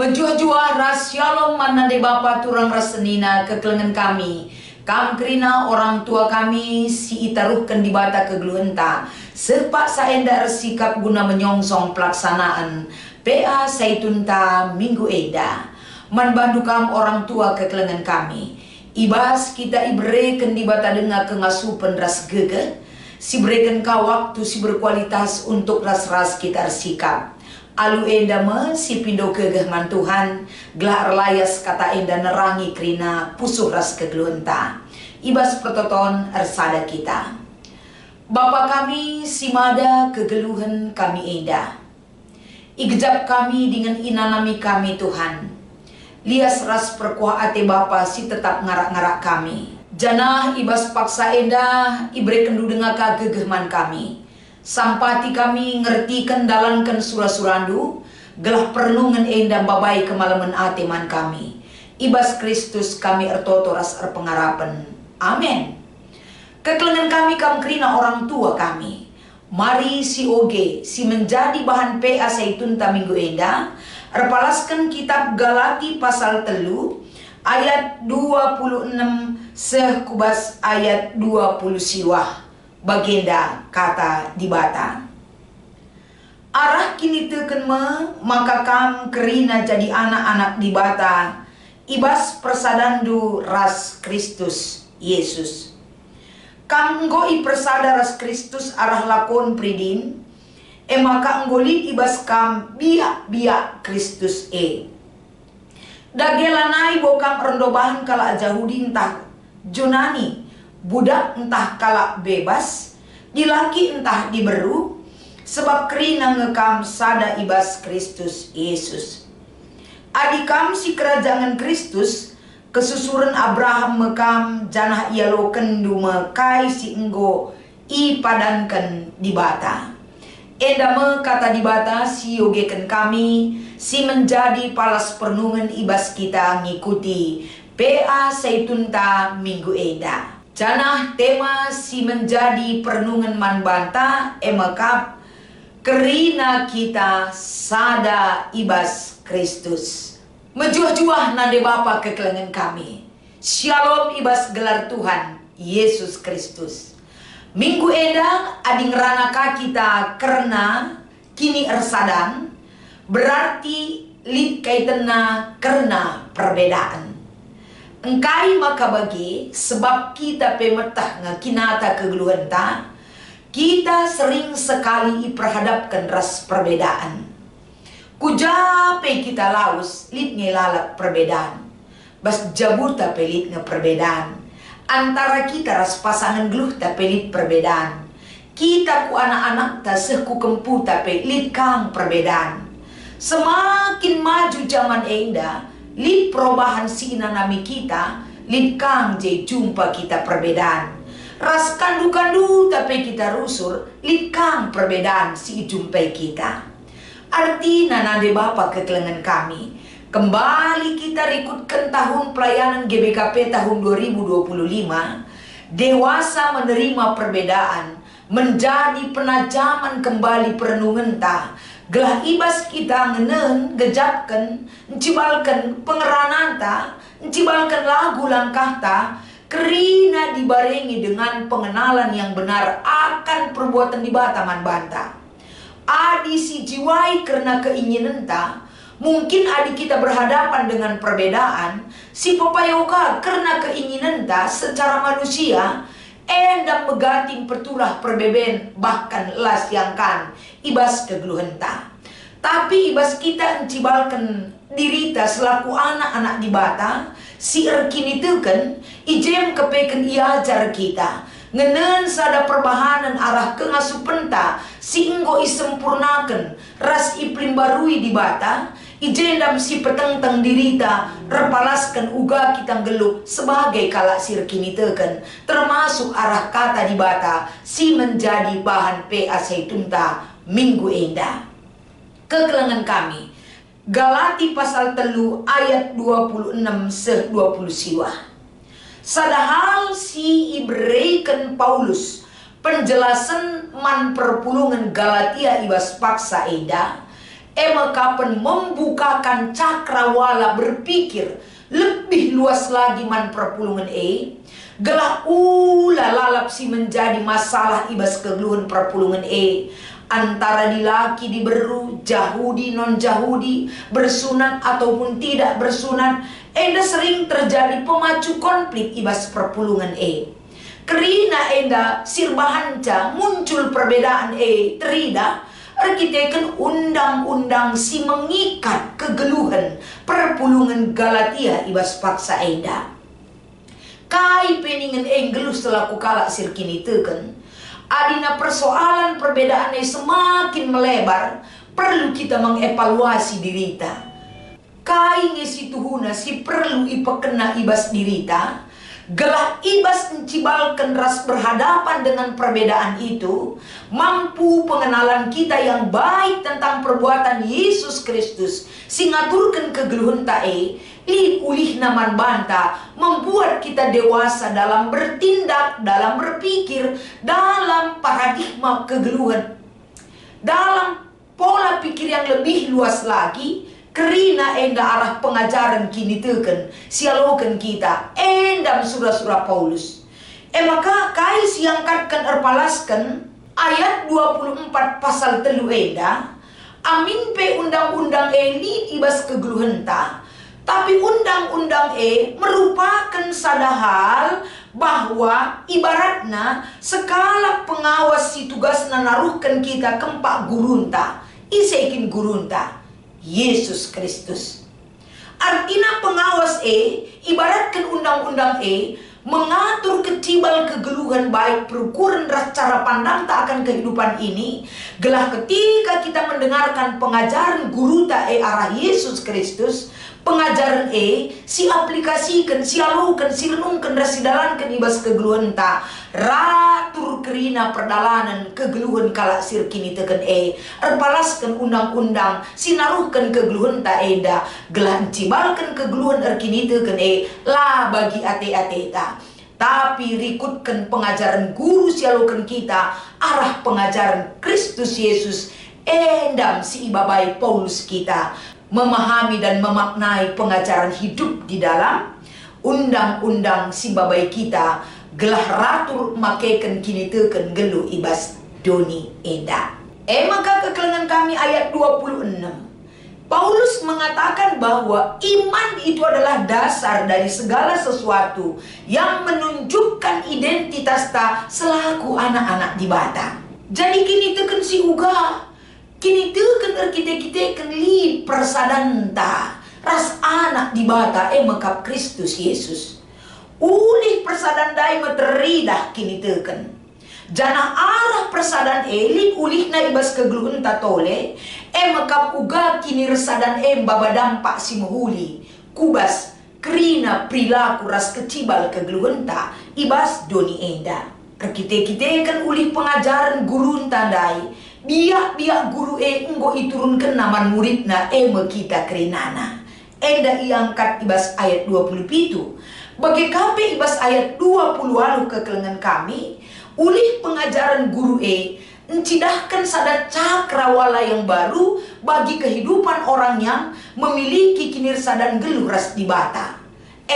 Menjua-jua ras shalom manade bapa turang rasenina kekelengan kami. Kam kerina orang tua kami si itaruhkan di bata kegeluhenta. Sepak saenda sikap guna menyongsong pelaksanaan PA Saitunta Minggu Eda. Manbandu kam orang tua kekelengan kami. Ibas kita ibreken di bata dengar kengasupan ras gege. Si berikan kau waktu si berkualitas untuk ras-ras kita sikap. Alu enda me si pindo kegeh man Tuhan, gelar layas kata enda nerangi krina pusuh ras kegeluhenta. Ibas pertoton ersada kita. Bapa kami si mada kegeluhan kami enda. Igejap kami dengan inanami kami Tuhan. Lias ras perkuah ate Bapa si tetap ngarak-ngarak kami. Janah ibas paksa enda ibre kendu dengar kagegeh man kami. Sampati kami ngerti kendalankan surah-surandu, gelah perlungan enda babai kemalaman ateman kami. Ibas Kristus kami ertoto ras erpengarapan. Amin. Kekelengan kami kam kerina orang tua kami. Mari si oge si menjadi bahan PA Saitunta Minggu Enda. Erpalaskan kitab Galati pasal 3 ayat 26 sekubas ayat 20 siwah. Bagenda kata di bata. Arah kini teken maka kam kerina jadi anak-anak di bata. Ibas persadandu ras Kristus Yesus. Kam nggoi persada ras Kristus arah lakon pridin. Maka nggolit ibas kam biak-biak Kristus Dagelanai bokam rendobahan kala Jahudi entah Junani. Budak entah kalak bebas, dilaki entah diberu, sebab kerina ngekam sada ibas Kristus Yesus. Adikam si kerajaan Kristus, kesusuran Abraham mekam janah ia lo kendu mekai si enggo i padankan di bata. Enda me kata di bata si yogeken kami, si menjadi palas pernungan ibas kita ngikuti PA Saitunta Minggu Eda. Janah tema si menjadi pernungan man banta emakap kerina kita sada ibas Kristus. Menjuah-juah nade Bapa kekelengan kami. Shalom ibas gelar Tuhan Yesus Kristus. Minggu Eda ading ranaka kita karena kini ersadan berarti lid kaitena karena perbedaan. Engkai maka bagi sebab kita pemetah ngakinata kegeluhenta, kita sering sekali perhadapkan ras perbedaan. Kujape kita laus lid ngelalak perbedaan. Bas jabur tapi lid nge perbedaan. Antara kita ras pasangan geluh tapi lid perbedaan. Kita ku anak-anak ta seku kempu tapi lid kang perbedaan. Semakin maju zaman enda, lid perubahan si inanami kita, lid kang je jumpa kita perbedaan. Ras kandu-kandu tapi kita rusur, lid kang perbedaan si jumpai kita. Arti nade Bapa kekelengan kami. Kembali kita rikutkan tahun pelayanan GBKP tahun 2025. Dewasa menerima perbedaan, menjadi penajaman kembali perenungan ta. Gelah ibas kita ngenen, gejapkan, encibalkan pengerangan ta, encibalkan lagu langkah ta, kerina dibarengi dengan pengenalan yang benar akan perbuatan di bataman banta. Adi si jiwai karena keinginan ta, mungkin adi kita berhadapan dengan perbedaan, si papayoka karena keinginan ta secara manusia, endang megating pertulah perbeben bahkan las yang kan ibas kegeluhenta. Tapi ibas kita encibalkan dirita selaku anak-anak di bata, si erkini teken ijem kepeken iajar kita. Ngenen sada perbahanan arah kengasupenta si enggo isempurnakan ras iplim barui di bata, ijendam si peteng-teng dirita repalaskan uga kita geluk sebagai kalak sirkini teken, termasuk arah kata di bata si menjadi bahan PA Saitunta Minggu Enda. Kekelengan kami Galati pasal 3 ayat 26 se-20 siwah. Sadahal si ibreikan Paulus penjelasan man perpulungan Galatia ibas paksa eda, kapan membukakan cakrawala berpikir lebih luas lagi man perpulungan gelah lalap si menjadi masalah ibas kegeluhan perpulungan antara dilaki diberu, Yahudi non Yahudi, bersunat ataupun tidak bersunat, sering terjadi pemacu konflik ibas perpulungan Kerina sirbahanca muncul perbedaan terida arkiteken undang-undang si mengikat kegeluhan perpulungan Galatia ibas paksa kai peningan geluh selaku kalak sirkini teken adina persoalan perbedaannya semakin melebar, perlu kita mengevaluasi dirita. Kai ngesi tuhuna si perlu ipekena ibas dirita, gelah ibas encibalkan ras berhadapan dengan perbedaan itu, mampu pengenalan kita yang baik tentang perbuatan Yesus Kristus, singaturkan kegeluhan tae, ulih naman banta, membuat kita dewasa dalam bertindak, dalam berpikir, dalam paradigma kegeluhan, dalam pola pikir yang lebih luas lagi. Kerina arah pengajaran kini teken sialokan kita endam surah-surah Paulus maka kai siangkatkan erpalaskan ayat 24 pasal telu amin pe undang-undang li ibas kegeluhan tapi undang-undang merupakan sadahal bahwa ibaratna skala pengawas si tugasna naruhkan kita kempak gurunta isekin gurunta Yesus Kristus. Artinya pengawas ibaratkan undang-undang mengatur kecibal kegeluhan baik perukuran ras cara pandang tak akan kehidupan ini. Gelah ketika kita mendengarkan pengajaran guru arah Yesus Kristus, pengajaran si aplikasikan, si alukan, si renungkan, si dalankan ibas kegeluhan ta ratur kerina perdalanan kegeluhan kalak sirkini teken erpalaskan undang-undang sinaruhkan kegeluhan ta gelah cibalkan kegeluhan erkini teken lah bagi ate-ate ta tapi rikutkan pengajaran guru sialukan kita arah pengajaran Kristus Yesus endam si ibabai Paulus kita memahami dan memaknai pengajaran hidup di dalam undang-undang si babai kita gelah ratur makeken kini teken gelu ibas doni maka kekelengan kami ayat 26 Paulus mengatakan bahwa iman itu adalah dasar dari segala sesuatu yang menunjukkan identitas ta selaku anak-anak di bata. Jadi kini teken si uga kini teken kita li persadanta ras anak di bata mekap Kristus Yesus ulih persadandai materidah kini teken jana arah persadan elit ulih na ibas kegeluhan tatole mekap uga kini resadan baba dampak si muhuli kubas kerina perilaku ras kecibal kegeluhan ta ibas doni kita kan ulih pengajaran gurun tandai biak guru enggo iturunkan naman muridna kita kerinana iangkat ibas ayat 27 bagi kape ibas ayat 20 lalu kekelengan kami ulih pengajaran guru encidahkan sada cakrawala yang baru bagi kehidupan orang yang memiliki kinirsa dan geluh ras di bata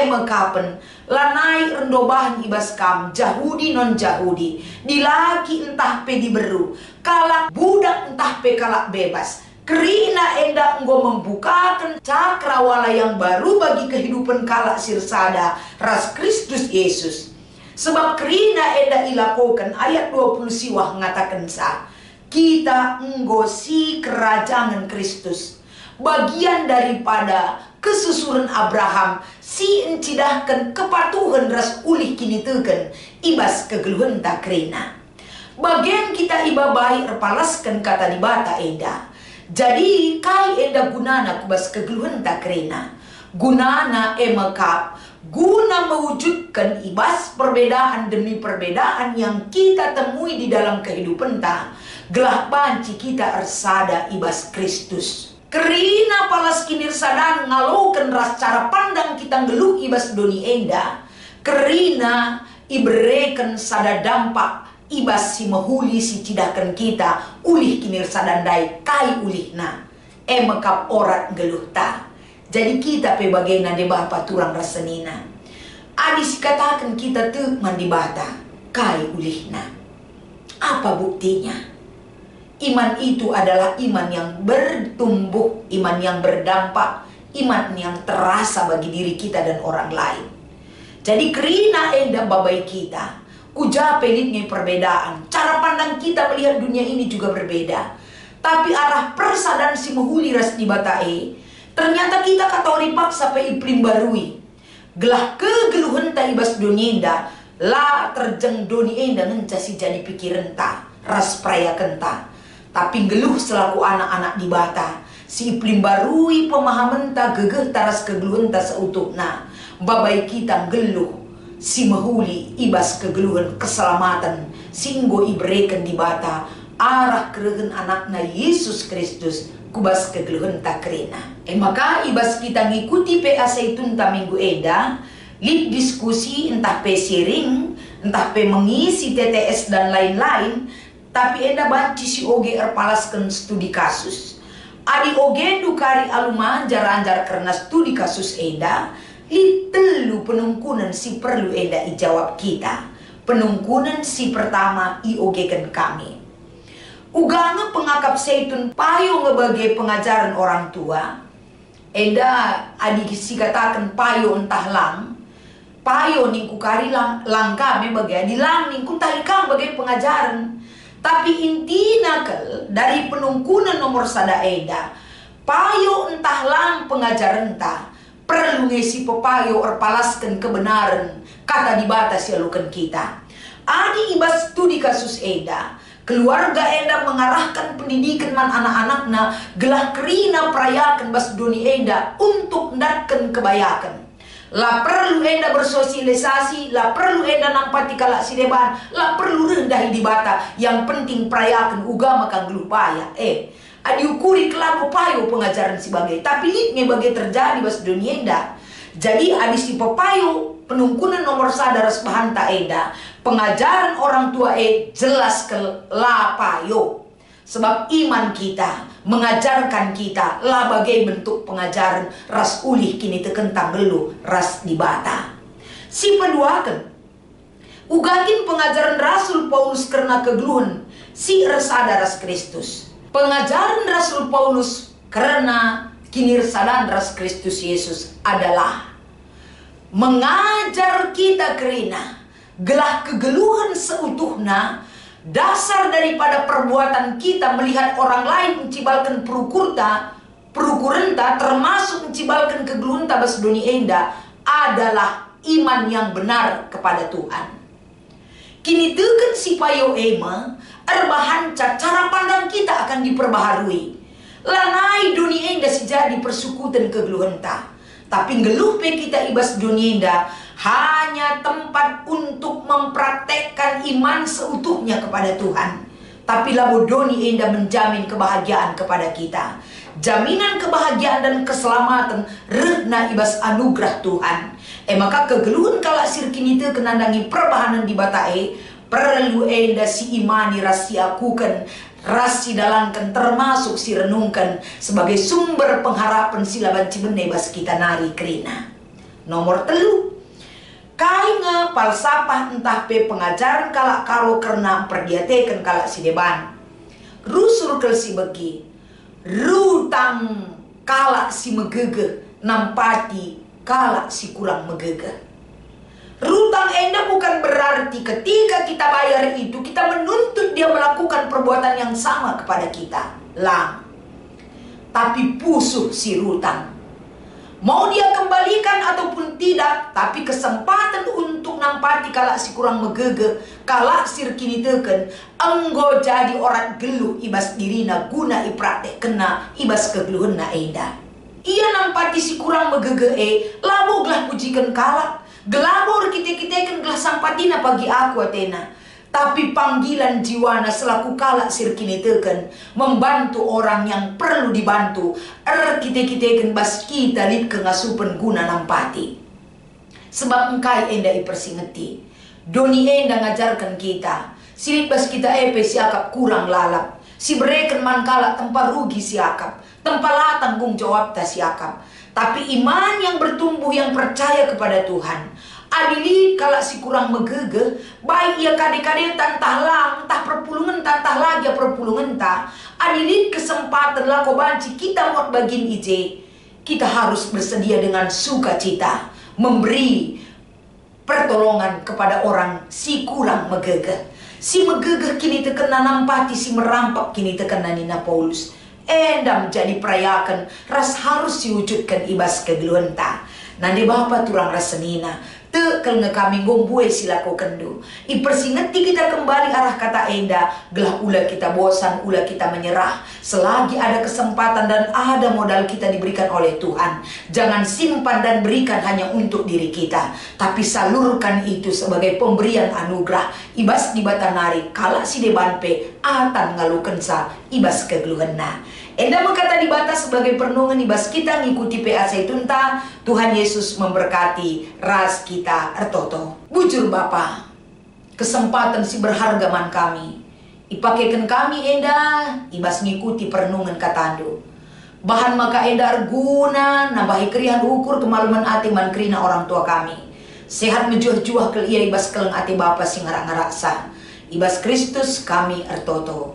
mekapen lanai rendobahan ibas kam Yahudi non Yahudi dilaki entah pe diberu kalak budak entah pe kalak bebas kerina enggo membukakan cakrawala yang baru bagi kehidupan kalak sirsada ras Kristus Yesus sebab kerina ilakokan ayat 20 siwah mengatakan kita enggo si kerajaan Kristus bagian daripada kesusuran Abraham si encidahkan kepatuhan ras ulih kini teken ibas kegeluhan tak kerina bagian kita ibabai erpalaskan kata di bata jadi kai gunana kubas kegeluhan tak kerina gunana mekap guna mewujudkan ibas perbedaan demi perbedaan yang kita temui di dalam kehidupan ta gelah banci kita ersada ibas Kristus kerina palas kinir sadan ngalokan ras cara pandang kita ngeluh ibas doni kerina ibereken sada dampak ibas si mahuli si cidakan kita ulih kinir sadandai kai ulihna mekap orat geluh ta. Jadi kita pe bagena de bapa turang rasenina. Adis katakan kita tu mandi bata kai ulihna. Apa buktinya? Iman itu adalah iman yang bertumbuh, iman yang berdampak, iman yang terasa bagi diri kita dan orang lain. Jadi kerina enda babai kita, uja pelitnya perbedaan. Cara pandang kita melihat dunia ini juga berbeda. Tapi arah persadaran si mahuli ras di batae, ternyata kita katori paksa pe iplim barui. Gelah kegeluhan ta ibas dunia enda, la terjeng doni enda ngencasi jadi pikiran ta, ras praya kenta. Tapi geluh selaku anak-anak di bata, si iplim barui pemahaman ta gegeh taras kegeluhan ta seutuhna. Babai kita geluh, si mahuli ibas kegeluhan keselamatan, singgo ibrekan di bata, arah keregen anakna Yesus Kristus, kubas kegeluhan tak kerena. Maka ibas kita ngikuti PA Zaitun ta minggu eda, lip diskusi entah pe sharing, entah pe mengisi TTS dan lain-lain, tapi eda banci si oge erpalaskan studi kasus. Adi oge dukari aluma anjar-anjar karena studi kasus eda, litelu penungkunan si perlu eda ijawab kita. Penungkunan si pertama iogekan kami. Ugange pengakap Zaitun payo ngebagai pengajaran orang tua. Eda adik si katakan payo entah lang. Payo ningku kari lang kami bagai adilang ningku talikang bagai pengajaran. Tapi intina kel dari penungkunan nomor sada eda. Payo entah lang pengajaran ta. Perlu ngesi pepayo erpalaskan kebenaran. Kata dibatas yalukan kita. Adi ibas studi kasus eda. Keluarga enda mengarahkan pendidikan man anak-anakna gelah kerina perayakan bas doni enda untuk ndatkan kebayakan. La perlu enda bersosialisasi, la perlu enda nampati kalak sideban, la perlu rendah di bata. Yang penting perayakan ugama kang geluh paya. Adi ukuri kelapo payo pengajaran sebagai, tapi litnya bagai terjadi bas doni enda. Jadi adi si pepayo penungkunan nomor sadaras bahanta eda. Pengajaran orang tua jelas ke lapayo. Sebab iman kita mengajarkan kita lah bagai bentuk pengajaran ras ulih kini tekentang gelu ras dibata. Si peduakan ugakin pengajaran Rasul Paulus karena kegeluhan si resada ras Kristus. Pengajaran Rasul Paulus karena kini resada ras Kristus Yesus adalah mengajar kita kerina gelah kegeluhan seutuhna dasar daripada perbuatan kita melihat orang lain mencibalkan perukurenta termasuk mencibalkan kegeluhan tabas dunia enda adalah iman yang benar kepada Tuhan. Kini teken si payo ema erbahanca cara pandang kita akan diperbaharui. Lanai dunia enda sejadi persukutan kegeluhan ta. Tapi ngeluh pe kita ibas dunia enda hanya tempat untuk mempraktekkan iman seutuhnya kepada Tuhan. Tapi labodoni enda menjamin kebahagiaan kepada kita. Jaminan kebahagiaan dan keselamatan rehna ibas anugerah Tuhan. Maka kegeluhan kala sirkin itu kenandangi perbahanan di batae perlu enda si imani rasi akukan rasi dalankan termasuk si renungkan sebagai sumber pengharapan silaban cibennebas kita nari kerina. Nomor telu, kainga falsafah entah pe pengajaran kalak karo karena perdiatekan kalak si deban. Rusul kel si begi, rutang kalak si megege, nampati kalak si kurang megege. Rutang enda bukan berarti ketika kita bayar itu kita menuntut dia melakukan perbuatan yang sama kepada kita. Lang. Tapi pusuh si rutang. Mau dia kembalikan ataupun tidak, tapi kesempatan untuk nampati kalak si kurang megege, kalak sirkini teken, enggo jadi orang geluh ibas dirina guna ipraktek kena ibas kegeluhan na enda. Ia nampati si kurang megege labo gelah pujikan kalak. Gelabor kita kan gelah sampatina pagi aku Athena. Tapi panggilan jiwana selaku kalak sirkini teken membantu orang yang perlu dibantu. Kita kan bas kita lip kengasupan guna nampati. Sebab engkai enda ipersingeti. Doni enda ngajarkan kita. Silip bas kita siakap kurang lalap. Si bereken mankala tempat rugi siakap, tempat tanggung jawab tak siakap. Tapi iman yang bertumbuh, yang percaya kepada Tuhan, adili kalau si kurang megege, baik ia kade-kade tantah lang, tah perpulungan tantah lagi perpulungan tah, adili kesempatan lah kau banci kita buat bagian ije, kita harus bersedia dengan sukacita memberi pertolongan kepada orang si kurang megege. Si megege kini tekena nampati, si merampak kini tekena Nina Paulus. Endam jadi perayakan, ras harus diwujudkan ibas kegeluenta. Nanti bapak turang rasenina, tekel ngekami gombue silaku kendu. Ipersingeti kita kembali arah kata enda, gelah ula kita bosan, ula kita menyerah. Selagi ada kesempatan dan ada modal kita diberikan oleh Tuhan, jangan simpan dan berikan hanya untuk diri kita, tapi salurkan itu sebagai pemberian anugerah. Ibas di batanari, kala si debanpe, atan ngaluken sa ibas kegeluhenna. Enda berkata di batas sebagai perenungan ibas kita ngikuti PA Seitunta. Tuhan Yesus memberkati ras kita ertoto. Bujur Bapa, kesempatan si berharga man kami ipakaikan kami enda ibas ngikuti perenungan katandu. Bahan maka enda arguna nambahi krian ukur kemaluman ati man krina orang tua kami. Sehat menjuah-juah ke ia ibas keleng ati Bapa sing ngarak-ngaraksa. Ibas Kristus kami ertoto.